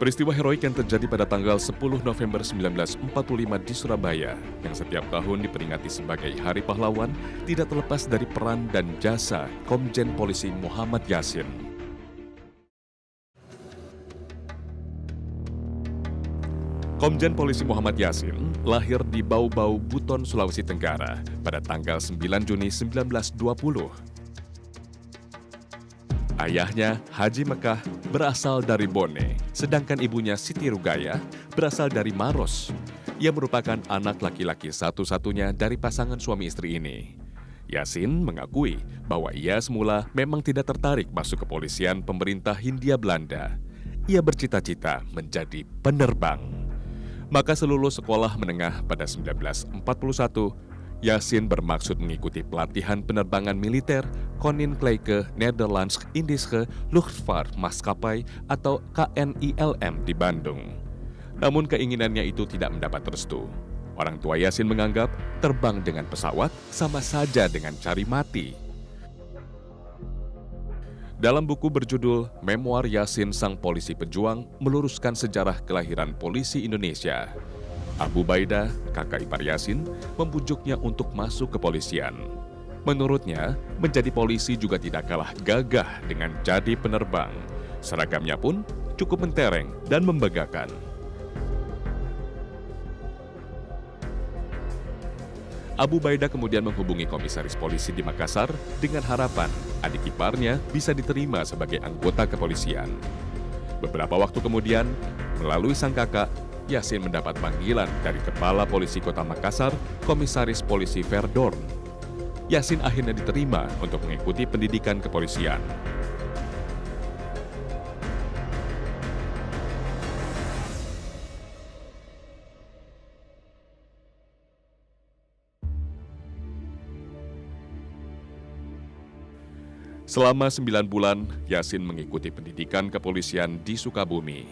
Peristiwa heroik yang terjadi pada tanggal 10 November 1945 di Surabaya, yang setiap tahun diperingati sebagai Hari Pahlawan, tidak terlepas dari peran dan jasa Komjen Polisi Muhammad Yasin. Komjen Polisi Muhammad Yasin lahir di Bau-Bau, Buton, Sulawesi Tenggara pada tanggal 9 Juni 1920. Ayahnya, Haji Mekah, berasal dari Bone, sedangkan ibunya Siti Rugaya berasal dari Maros. Ia merupakan anak laki-laki satu-satunya dari pasangan suami istri ini. Yasin mengakui bahwa ia semula memang tidak tertarik masuk kepolisian pemerintah Hindia Belanda. Ia bercita-cita menjadi penerbang. Maka selulus sekolah menengah pada 1941, Yasin bermaksud mengikuti pelatihan penerbangan militer Koninklijke Nederlandse Indische Luchtvaart Maatschappij atau KNILM di Bandung. Namun keinginannya itu tidak mendapat restu. Orang tua Yasin menganggap terbang dengan pesawat sama saja dengan cari mati. Dalam buku berjudul Memoir Yasin Sang Polisi Pejuang meluruskan sejarah kelahiran polisi Indonesia, Abu Baidah, kakak ipar Yasin, membujuknya untuk masuk kepolisian. Menurutnya, menjadi polisi juga tidak kalah gagah dengan jadi penerbang. Seragamnya pun cukup mentereng dan membanggakan. Abu Baidah kemudian menghubungi komisaris polisi di Makassar dengan harapan adik iparnya bisa diterima sebagai anggota kepolisian. Beberapa waktu kemudian, melalui sang kakak, Yasin mendapat panggilan dari Kepala Polisi Kota Makassar, Komisaris Polisi Verdorn. Yasin akhirnya diterima untuk mengikuti pendidikan kepolisian. Selama 9 bulan, Yasin mengikuti pendidikan kepolisian di Sukabumi.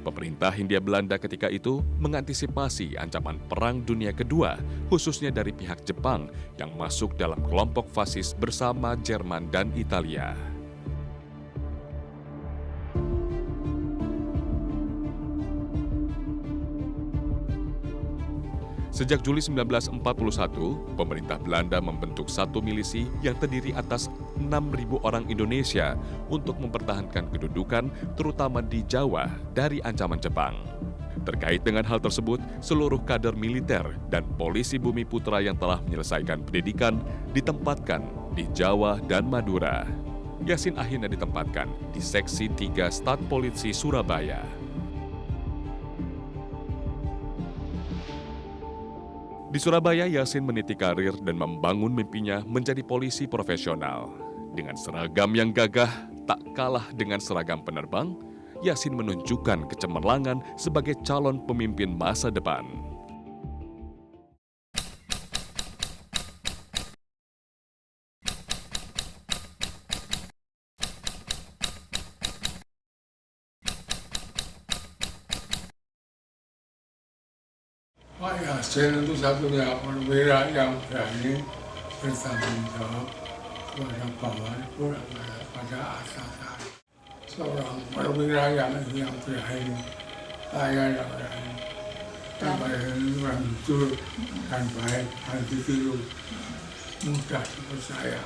Pemerintah Hindia Belanda ketika itu mengantisipasi ancaman Perang Dunia Kedua, khususnya dari pihak Jepang yang masuk dalam kelompok fasis bersama Jerman dan Italia. Sejak Juli 1941, pemerintah Belanda membentuk satu milisi yang terdiri atas 6.000 orang Indonesia untuk mempertahankan kedudukan terutama di Jawa dari ancaman Jepang. Terkait dengan hal tersebut, seluruh kader militer dan polisi Bumi Putra yang telah menyelesaikan pendidikan ditempatkan di Jawa dan Madura. Yasin akhirnya ditempatkan di Seksi 3 Stat Polisi Surabaya. Di Surabaya, Yasin meniti karir dan membangun mimpinya menjadi polisi profesional. Dengan seragam yang gagah, tak kalah dengan seragam penerbang, Yasin menunjukkan kecemerlangan sebagai calon pemimpin masa depan. Pak Yasin itu satunya perwira yang berani bertanggung jawab kepada bawah pada atasan. Seorang perwira yang berani, saya yang berani. Sampai orang jujur dan baik dan ditiru, mudah dipercaya.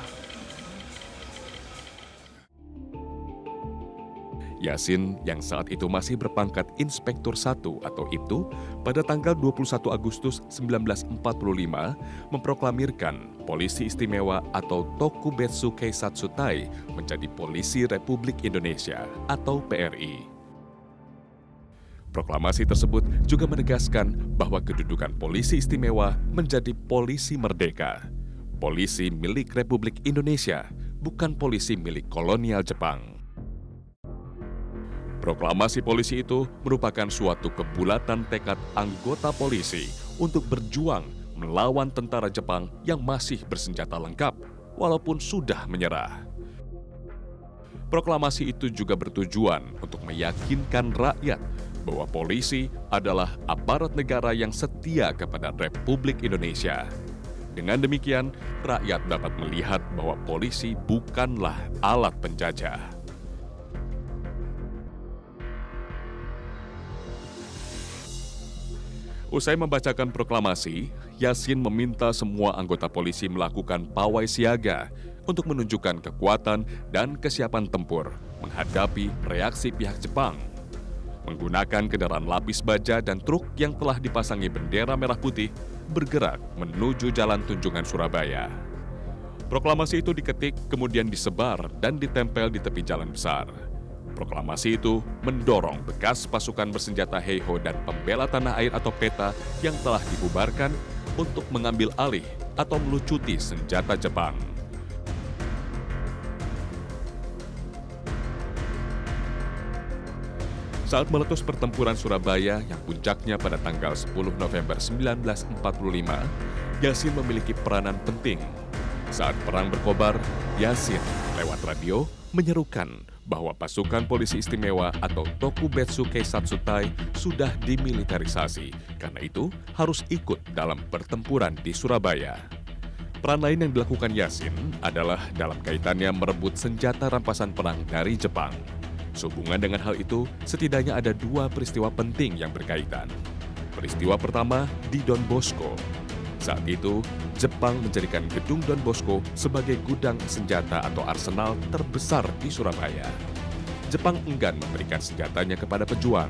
Yasin yang saat itu masih berpangkat Inspektur 1 atau IPTU pada tanggal 21 Agustus 1945 memproklamirkan Polisi Istimewa atau Tokubetsu Keisatsutai menjadi Polisi Republik Indonesia atau PRI. Proklamasi tersebut juga menegaskan bahwa kedudukan Polisi Istimewa menjadi polisi merdeka, polisi milik Republik Indonesia, bukan polisi milik kolonial Jepang. Proklamasi polisi itu merupakan suatu kebulatan tekad anggota polisi untuk berjuang melawan tentara Jepang yang masih bersenjata lengkap, walaupun sudah menyerah. Proklamasi itu juga bertujuan untuk meyakinkan rakyat bahwa polisi adalah aparat negara yang setia kepada Republik Indonesia. Dengan demikian, rakyat dapat melihat bahwa polisi bukanlah alat penjajah. Usai membacakan proklamasi, Yasin meminta semua anggota polisi melakukan pawai siaga untuk menunjukkan kekuatan dan kesiapan tempur menghadapi reaksi pihak Jepang. Menggunakan kendaraan lapis baja dan truk yang telah dipasangi bendera merah putih bergerak menuju Jalan Tunjungan Surabaya. Proklamasi itu diketik, kemudian disebar dan ditempel di tepi jalan besar. Proklamasi itu mendorong bekas pasukan bersenjata Heiho dan pembela tanah air atau PETA yang telah dibubarkan untuk mengambil alih atau melucuti senjata Jepang. Saat meletus pertempuran Surabaya yang puncaknya pada tanggal 10 November 1945, Yasin memiliki peranan penting. Saat perang berkobar, Yasin lewat radio menyerukan bahwa pasukan polisi istimewa atau Tokubetsu Keisatsutai sudah dimiliterisasi, karena itu harus ikut dalam pertempuran di Surabaya. Peran lain yang dilakukan Yasin adalah dalam kaitannya merebut senjata rampasan perang dari Jepang. Sehubungan dengan hal itu, setidaknya ada dua peristiwa penting yang berkaitan. Peristiwa pertama di Don Bosco. Saat itu, Jepang menjadikan gedung Don Bosco sebagai gudang senjata atau arsenal terbesar di Surabaya. Jepang enggan memberikan senjatanya kepada pejuang.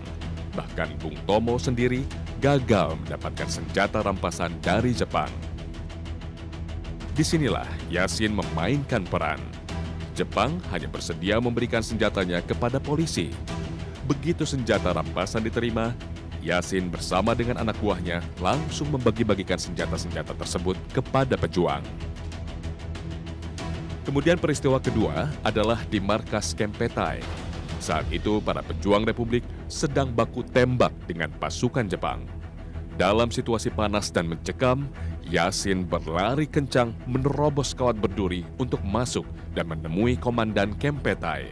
Bahkan Bung Tomo sendiri gagal mendapatkan senjata rampasan dari Jepang. Disinilah Yasin memainkan peran. Jepang hanya bersedia memberikan senjatanya kepada polisi. Begitu senjata rampasan diterima, Yasin bersama dengan anak buahnya langsung membagi-bagikan senjata-senjata tersebut kepada pejuang. Kemudian peristiwa kedua adalah di markas Kempetai. Saat itu para pejuang Republik sedang baku tembak dengan pasukan Jepang. Dalam situasi panas dan mencekam, Yasin berlari kencang menerobos kawat berduri untuk masuk dan menemui komandan Kempetai.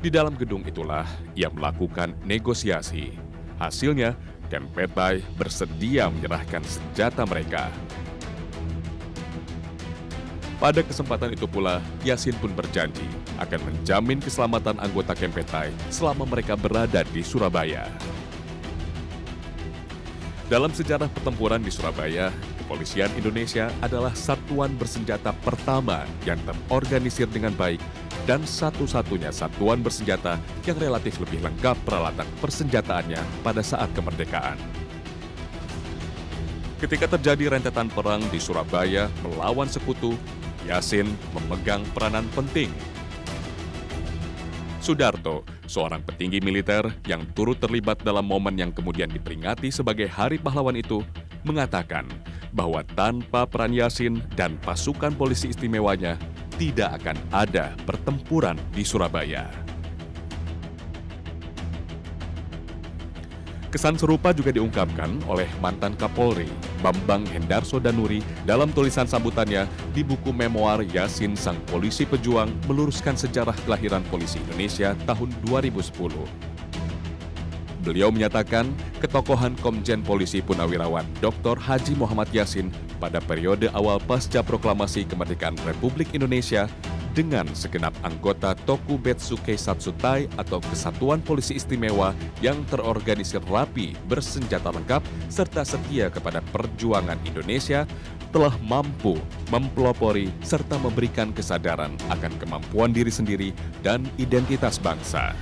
Di dalam gedung itulah ia melakukan negosiasi. Hasilnya, Kempetai bersedia menyerahkan senjata mereka. Pada kesempatan itu pula, Yasin pun berjanji akan menjamin keselamatan anggota Kempetai selama mereka berada di Surabaya. Dalam sejarah pertempuran di Surabaya, Kepolisian Indonesia adalah satuan bersenjata pertama yang terorganisir dengan baik dan satu-satunya satuan bersenjata yang relatif lebih lengkap peralatan persenjataannya pada saat kemerdekaan. Ketika terjadi rentetan perang di Surabaya melawan sekutu, Yasin memegang peranan penting. Sudarto, seorang petinggi militer yang turut terlibat dalam momen yang kemudian diperingati sebagai Hari Pahlawan itu, mengatakan bahwa tanpa peran Yasin dan pasukan polisi istimewanya, tidak akan ada pertempuran di Surabaya. Kesan serupa juga diungkapkan oleh mantan Kapolri, Bambang Hendarso Danuri, dalam tulisan sambutannya di buku memoir Yasin Sang Polisi Pejuang meluruskan sejarah kelahiran polisi Indonesia tahun 2010. Beliau menyatakan ketokohan Komjen Polisi Purnawirawan Dr. Haji Muhammad Yasin pada periode awal pasca proklamasi kemerdekaan Republik Indonesia dengan segenap anggota Tokubetsu Keisatsutai atau Kesatuan Polisi Istimewa yang terorganisir rapi, bersenjata lengkap, serta setia kepada perjuangan Indonesia, telah mampu mempelopori serta memberikan kesadaran akan kemampuan diri sendiri dan identitas bangsa.